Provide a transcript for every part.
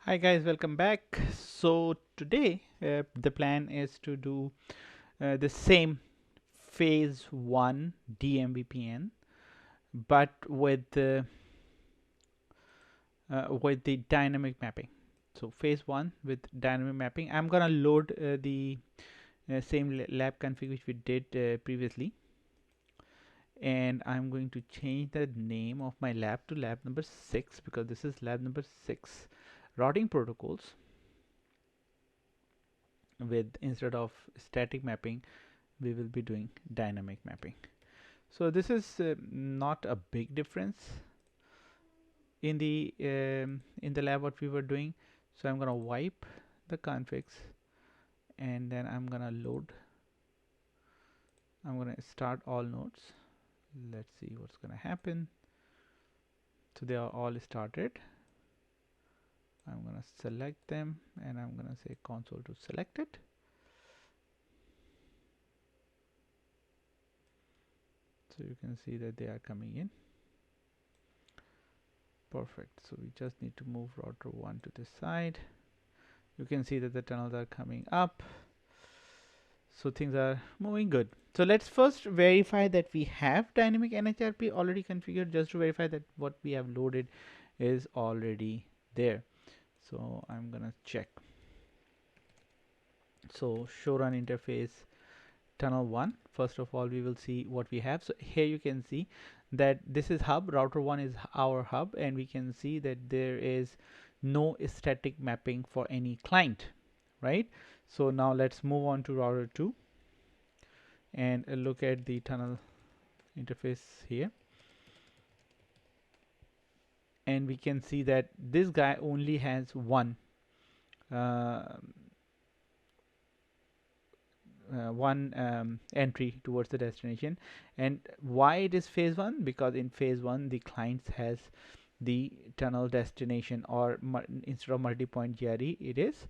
Hi guys, welcome back. So today the plan is to do the same phase 1 DMVPN but with the dynamic mapping. So phase 1 with dynamic mapping. I'm gonna load the same lab config which we did previously, and I'm going to change the name of my lab to lab number 6 because this is lab number 6 routing protocols with, instead of static mapping, we will be doing dynamic mapping. So this is not a big difference in the lab what we were doing. So I'm gonna wipe the configs and then I'm gonna load. I'm gonna start all nodes. Let's see what's gonna happen. So they are all started. I'm gonna select them and I'm gonna say console to select it. So you can see that they are coming in. Perfect. So we just need to move router 1 to this side. You can see that the tunnels are coming up. So things are moving good. So let's first verify that we have dynamic NHRP already configured, just to verify that what we have loaded is already there. So I'm gonna check. So show run interface tunnel 1. First of all, we will see what we have. So here you can see that this is hub, router 1 is our hub, and we can see that there is no static mapping for any client, right? So now let's move on to router 2 and look at the tunnel interface here, and we can see that this guy only has one entry towards the destination. And why it is phase 1? Because in phase 1 the clients has the tunnel destination, or instead of multi-point GRE, it is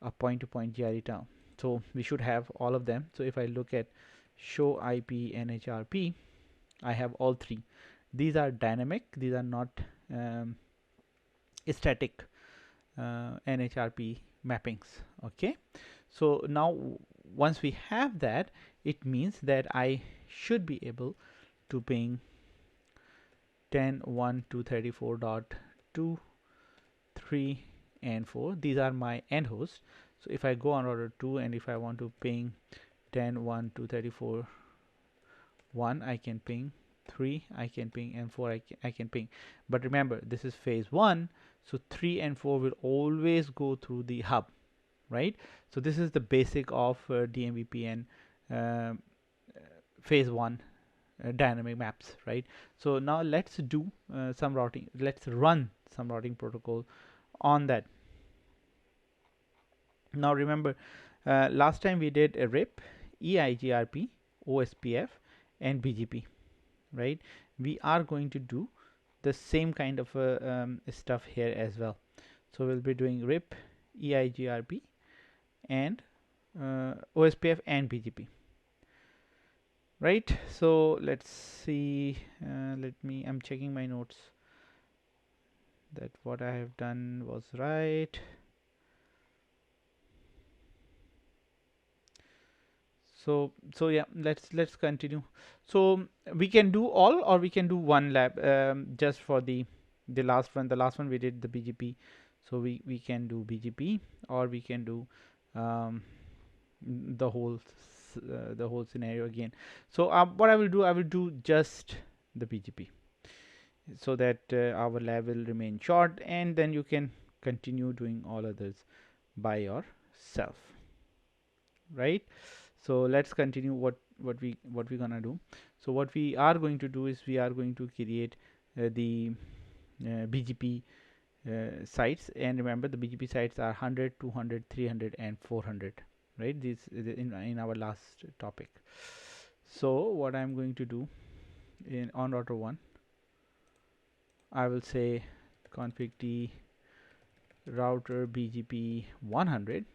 a point-to-point GRE tunnel. So we should have all of them. So if I look at show IP NHRP, I have all three. These are dynamic, these are not static NHRP mappings. Okay, so now once we have that, it means that I should be able to ping 10.1.234.2, 3 and 4. These are my end hosts. So if I go on router 2 and if I want to ping 10.1.234.1, I can ping 3, I can ping, and 4 I can ping. But remember, this is phase 1, so 3 and 4 will always go through the hub, right? So this is the basic of DMVPN phase 1 dynamic maps, right? So now let's do some routing. Let's run some routing protocol on that. Now remember, last time we did a RIP, EIGRP, OSPF, and BGP, right? We are going to do the same kind of stuff here as well. So we'll be doing RIP, EIGRP, and OSPF and BGP, right? So let's see. I'm checking my notes that what I have done was right. So yeah, let's continue. So we can do all, or we can do one lab just for the last one. The last one we did the BGP, so we can do BGP, or we can do the whole scenario again. So what I will do just the BGP, so that our lab will remain short, and then you can continue doing all others by yourself, right? So let's continue what we're gonna do. So what we are going to do is we are going to create the BGP sites, and remember the BGP sites are 100, 200, 300, and 400, right? This in our last topic. So what I'm going to do on router 1, I will say config t router BGP 100,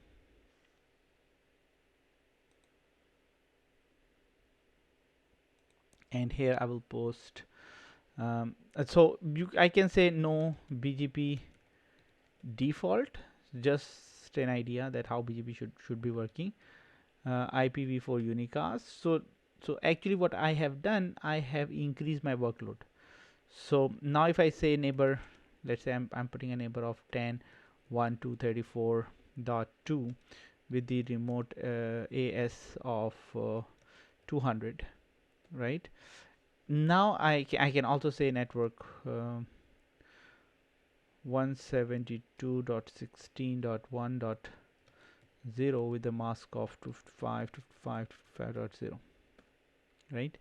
and here I will post so I can say no BGP default, just an idea that how BGP should be working. IPv4 unicast. So actually what I have done, I have increased my workload. So now if I say neighbor, let's say I'm putting a neighbor of 10.1.234.2 with the remote AS of 200, right? Now I can also say network 172.16.1.0 with the mask of 255.255.255.0, right?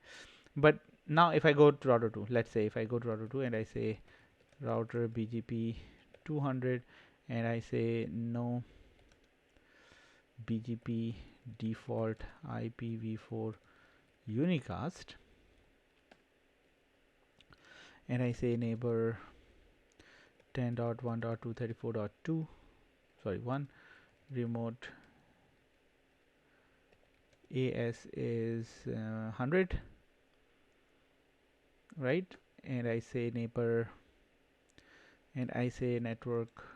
But now if I go to router 2, let's say if I go to router 2 and I say router BGP 200 and I say no BGP default IPv4 unicast, and I say neighbor 10.1.234.2, sorry, 1 remote AS is 100, right? And I say neighbor, and I say network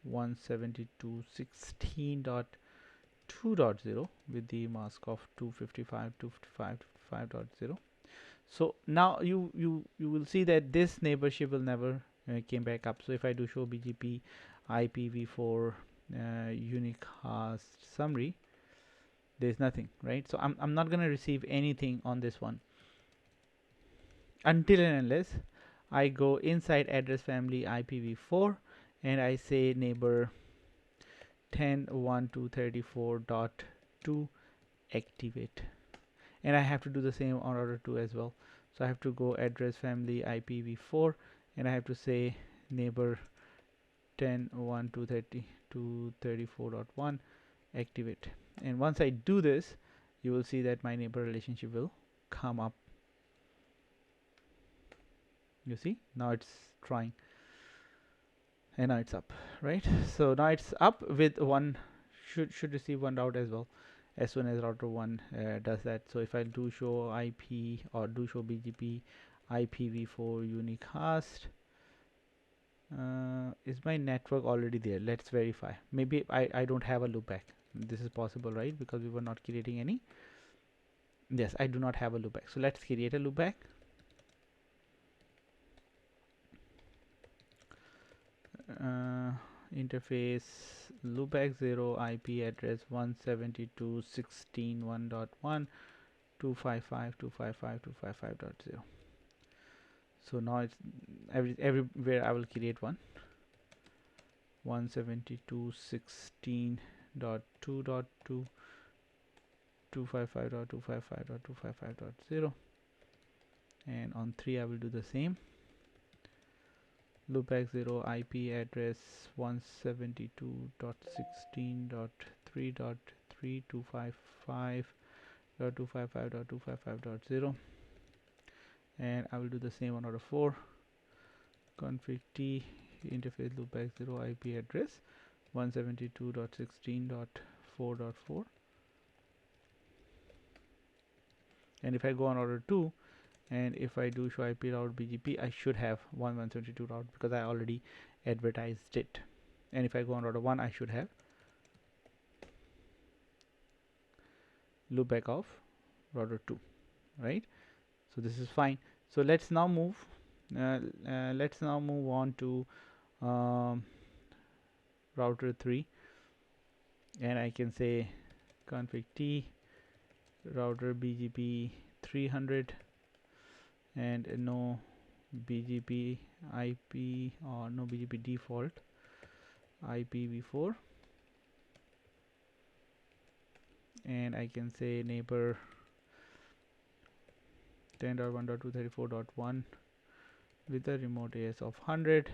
172.16.2.0 with the mask of 255.255.255.0. So now you will see that this neighborship will never came back up. So if I do show BGP IPv4 unicast summary, there's nothing, right? So I'm not gonna receive anything on this one until and unless I go inside address family IPv4 and I say neighbor 10.1.234.2 activate, and I have to do the same on router 2 as well. So I have to go address family IPv4 and I have to say neighbor 10.1.234.1 activate, and once I do this, you will see that my neighbor relationship will come up. You see, now it's trying, and now it's up, right? So now it's up with one, should receive one route as well as soon as router 1 does that. So if I do show IP or do show BGP IPv4 unicast, is my network already there? Let's verify. Maybe I don't have a loopback. This is possible, right? Because we were not creating any. Yes, I do not have a loopback. So let's create a loopback. Interface loopback 0 IP address 172.16.1.1 255.255.255.0. So now it's everywhere I will create one 172.16.2.2 255.255.255.0, and on 3 I will do the same. Loopback 0 IP address 172.16.3.3.255.255.255.0, and I will do the same on order 4. Config T interface loopback 0 IP address 172.16.4.4, and if I go on order 2 and if I do show IP route BGP, I should have 172 route because I already advertised it. And if I go on router 1, I should have loopback of router 2, right? So this is fine. So let's now move on to router 3, and I can say config T router BGP 300 and no BGP IP or no BGP default IPv4, and I can say neighbor 10.1.234.1 with the remote AS of 100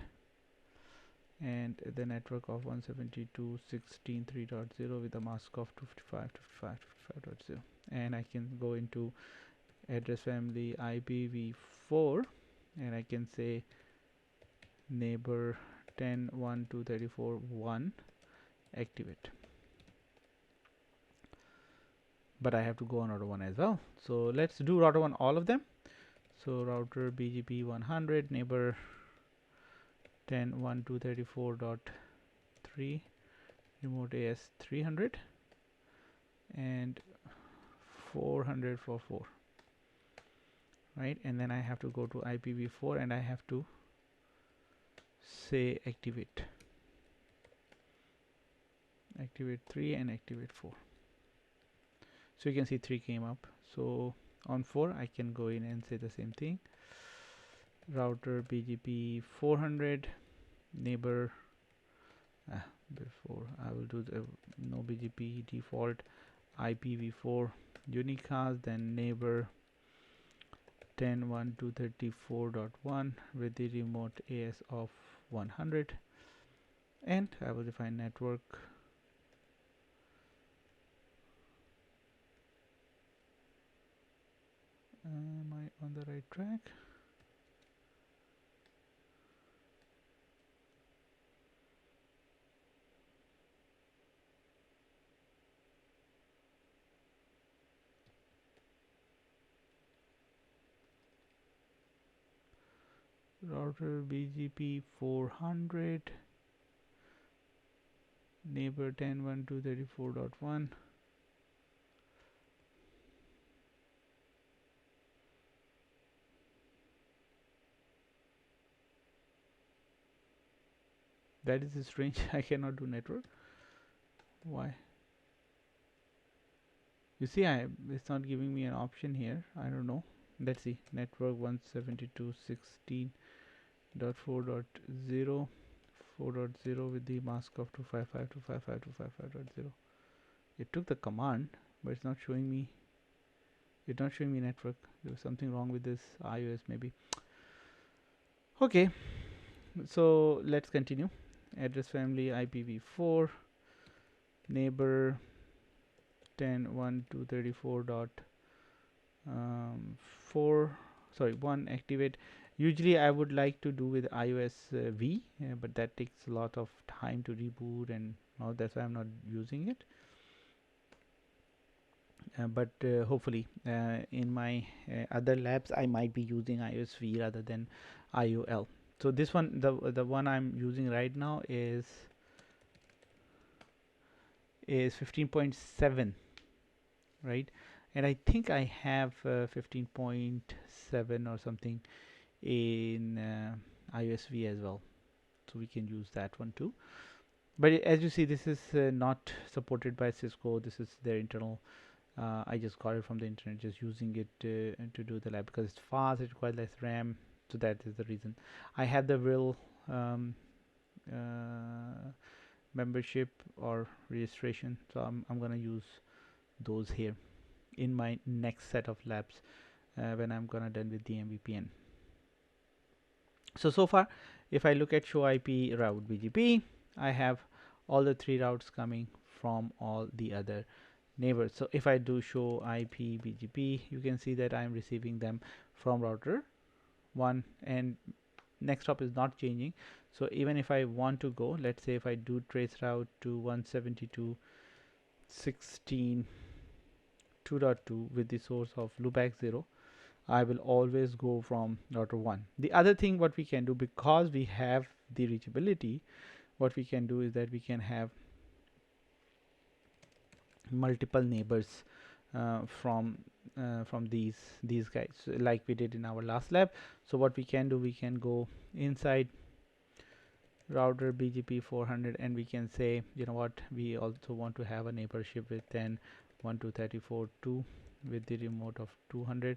and the network of 172.16.3.0 with a mask of 255.255.255.0, and I can go into address family IPv4 and I can say neighbor 10.1.234.1 activate, but I have to go on router 1 as well. So let's do router 1 all of them. So router BGP 100 neighbor 10.1.234.1 3 remote AS 300 and 400 for 4, right? And then I have to go to IPv4 and I have to say activate 3 and activate 4. So you can see 3 came up. So on 4 I can go in and say the same thing, router BGP 400 neighbor before I will do the no BGP default IPv4 unicast, then neighbor 10.1.234.1 with the remote AS of 100, and I will define network am I on the right track? Router BGP 400 neighbor 10.1.234.1. That is strange. I cannot do network. Why? You see, it's not giving me an option here. I don't know. Let's see. Network 172.16.4.0 4.0 with the mask of 255.255.255.0. It took the command, but it's not showing me. It's not showing me network. There was something wrong with this iOS maybe. Okay, so let's continue. Address family IPv4 neighbor 10.1.234.1 activate. Usually I would like to do with iOS V, but that takes a lot of time to reboot and all. That's why I'm not using it. But hopefully in my other labs I might be using iOS V rather than IOL. So this one, the one I'm using right now is 15.7, right? And I think I have 15.7 or something in iOS V as well, so we can use that one too. But as you see, this is not supported by Cisco. This is their internal. I just got it from the internet, just using it to do the lab because it's fast, it requires less RAM, so that is the reason. I have the real membership or registration, so I'm gonna use those here in my next set of labs when I'm gonna done with DMVPN. So far, if I look at show IP route BGP, I have all the 3 routes coming from all the other neighbors. So if I do show IP BGP, you can see that I'm receiving them from router 1, and next hop is not changing. So even if I want to go, let's say if I do trace route to 172.16.2.2 with the source of loopback 0, I will always go from router 1. The other thing what we can do, because we have the reachability, what we can do is that we can have multiple neighbors from these guys, like we did in our last lab. So what we can do, we can go inside router BGP 400 and we can say, you know what, we also want to have a neighborship with 10.1.2.34.2 with the remote of 200.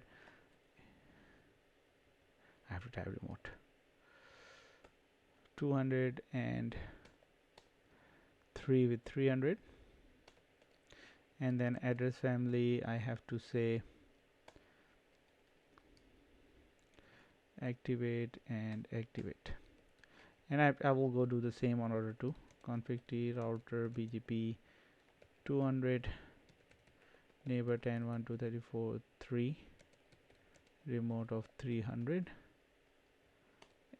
I have to type remote 200 and 3 with 300, and then address family I have to say activate and activate, and I will go do the same on order 2 config t router BGP 200 neighbor 10.1.2.34.3 remote of 300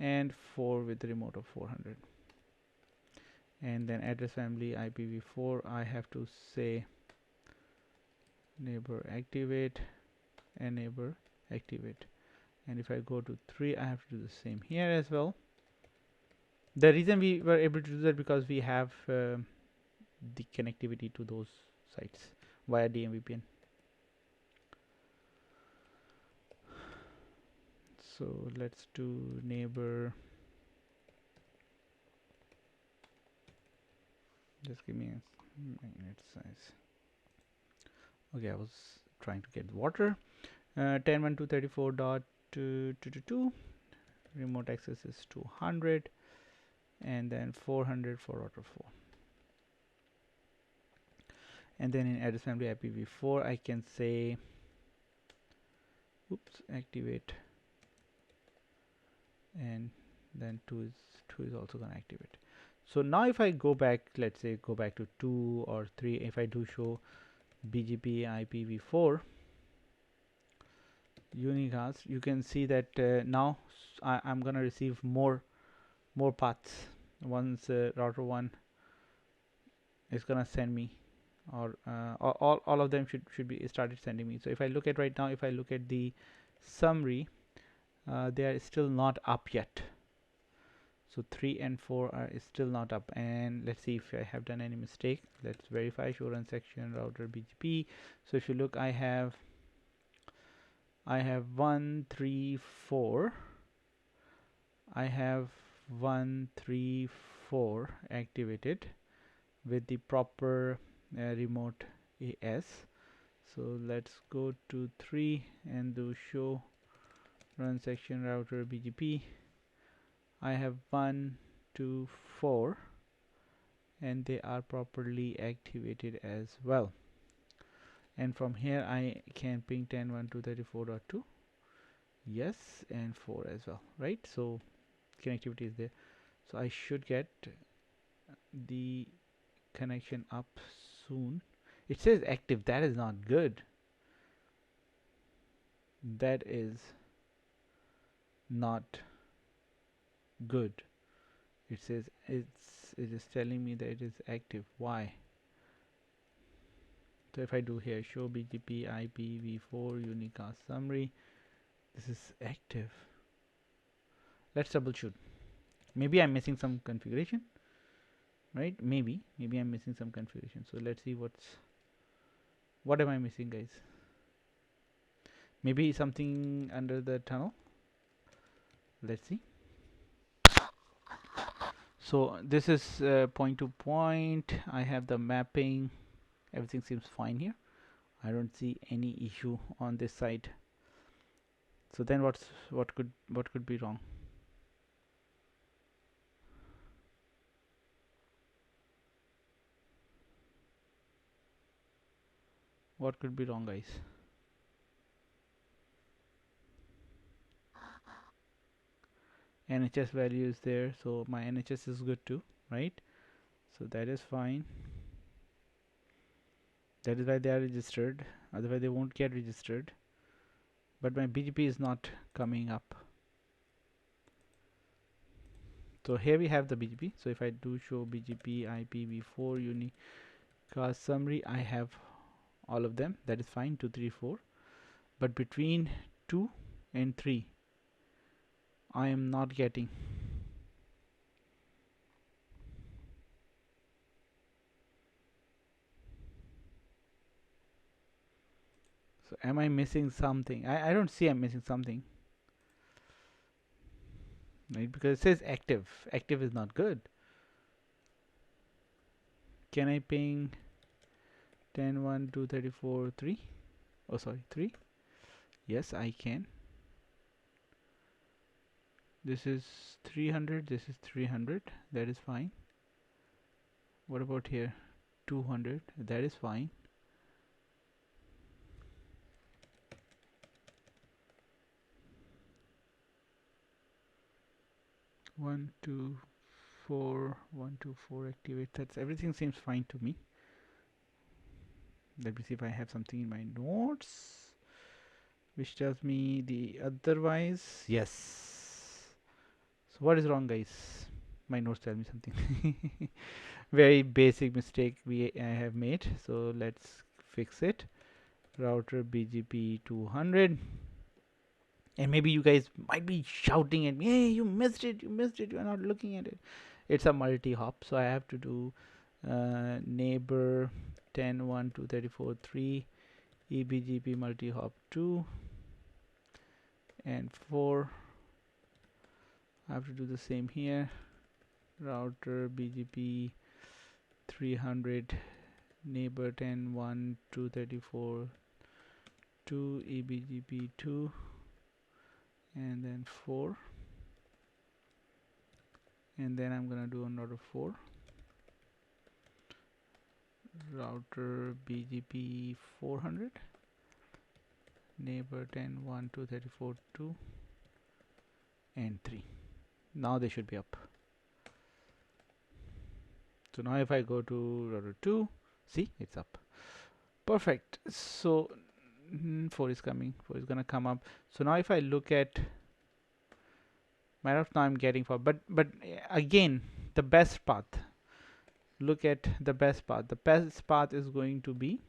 and 4 with the remote of 400, and then address family IPv4 I have to say neighbor activate and neighbor activate, and if I go to 3 I have to do the same here as well. The reason we were able to do that because we have the connectivity to those sites via DMVPN. So let's do neighbor. Just give me a magnet size. Okay, I was trying to get water. 10.1.234.222. Remote access is 200, and then 400 for router 4. And then in address family IPv4, I can say, oops, activate, and then 2 is also going to activate. So now if I go back, let's say go back to 2 or 3, if I do show BGP IPv4 unicast, you can see that now I'm gonna receive more paths once router 1 is gonna send me, or all of them should be started sending me. So if I look at right now, if I look at the summary, they are still not up yet. So 3 and 4 are still not up, and let's see if I have done any mistake. Let's verify show run section router BGP. So if you look, I have 1 3 4. I have 1 3 4 activated with the proper remote AS. So let's go to 3 and do show run section router BGP. I have 1 2 4, and they are properly activated as well. And from here I can ping 10.1.234.2, yes, and 4 as well, right? So connectivity is there. So I should get the connection up soon. It says active. That is not good. That is not good. It says it is telling me that it is active. Why? So if I do here show BGP IPv4 unicast summary, this is active. Let's troubleshoot. Maybe I'm missing some configuration, right? Maybe I'm missing some configuration. So let's see what am I missing, guys? Maybe something under the tunnel. Let's see. So this is point to point. I have the mapping. Everything seems fine here. I don't see any issue on this side. So then what could be wrong? What could be wrong, guys? NHS value is there, so my NHS is good too, right? So that is fine. That is why they are registered, otherwise they won't get registered. But my BGP is not coming up. So here we have the BGP. So if I do show BGP IPv4 unicast summary, I have all of them. That is fine, 2 3 4. But between 2 and 3 I am not getting. So am I missing something? I don't see I'm missing something, right? Because it says active. Active is not good. Can I ping 10.1.234 3? Oh, sorry, 3. Yes, I can. This is 300. This is 300. That is fine. What about here? 200. That is fine. One, two, 4, 1 2 4 activate. That's everything seems fine to me. Let me see if I have something in my notes which tells me the otherwise. Yes. So what is wrong, guys? My notes tell me something. Very basic mistake I have made. So let's fix it. Router BGP 200. And maybe you guys might be shouting at me, hey, you missed it, you are not looking at it. it's a multi-hop, so I have to do neighbor 10 1 2 34 3 ebgp multi-hop 2 and 4. I have to do the same here, router bgp 300 neighbor 10 1 2 34 2 ebgp 2 and then 4, and then I'm gonna do another 4, router bgp 400 neighbor 10 1 2 34 2 and 3. Now they should be up. So now if I go to router 2, see, it's up. Perfect. So 4 is coming, 4 is gonna come up. So now if I look at, matter of now I'm getting 4, but again, the best path, look at the best path. The best path is going to be,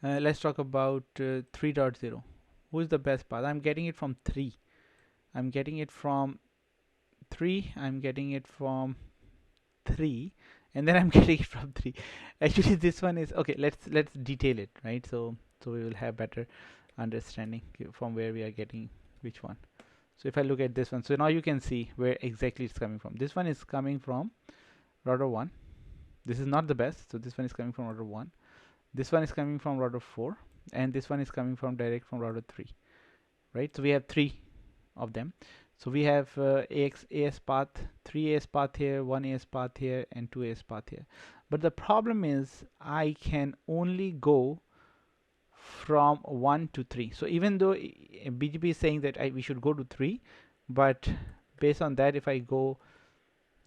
let's talk about 3.0. Who is the best path? I'm getting it from 3. I'm getting it from 3. I'm getting it from 3, and then I'm getting it from 3. Actually, this one is okay. Let's detail it, right? So we will have better understanding from where we are getting which one. So if I look at this one, so now you can see where exactly it's coming from. This one is coming from router 1. This is not the best, so this one is coming from router 1. This one is coming from router 4, and this one is coming from direct from router 3, right? So we have 3 of them. So we have AS path, 3 AS path here, 1 AS path here, and 2 AS path here. But the problem is I can only go from 1 to 3. So even though BGP is saying that we should go to 3, but based on that, if I go,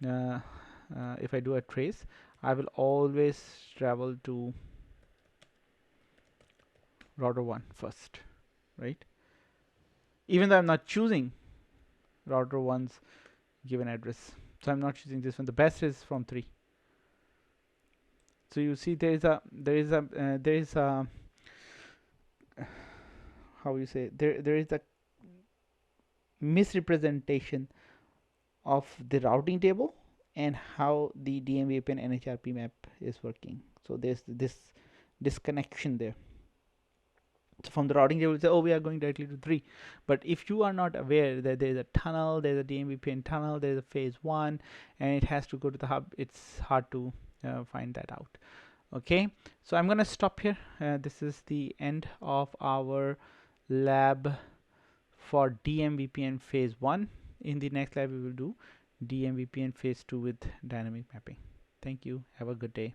if I do a trace, I will always travel to router 1 first, right? Even though I'm not choosing router 1's given address, so I'm not choosing this one. The best is from 3. So you see there is a how you say, there is a misrepresentation of the routing table and how the DMVPN NHRP map is working. So there's this disconnection there. So from the routing table, say, oh, we are going directly to 3. But if you are not aware that there is a tunnel, there's a DMVPN tunnel, there's a phase 1, and it has to go to the hub, it's hard to find that out. Okay, so I'm gonna stop here. This is the end of our lab for DMVPN phase 1. In the next lab we will do DMVPN phase 2 with dynamic mapping. Thank you. Have a good day.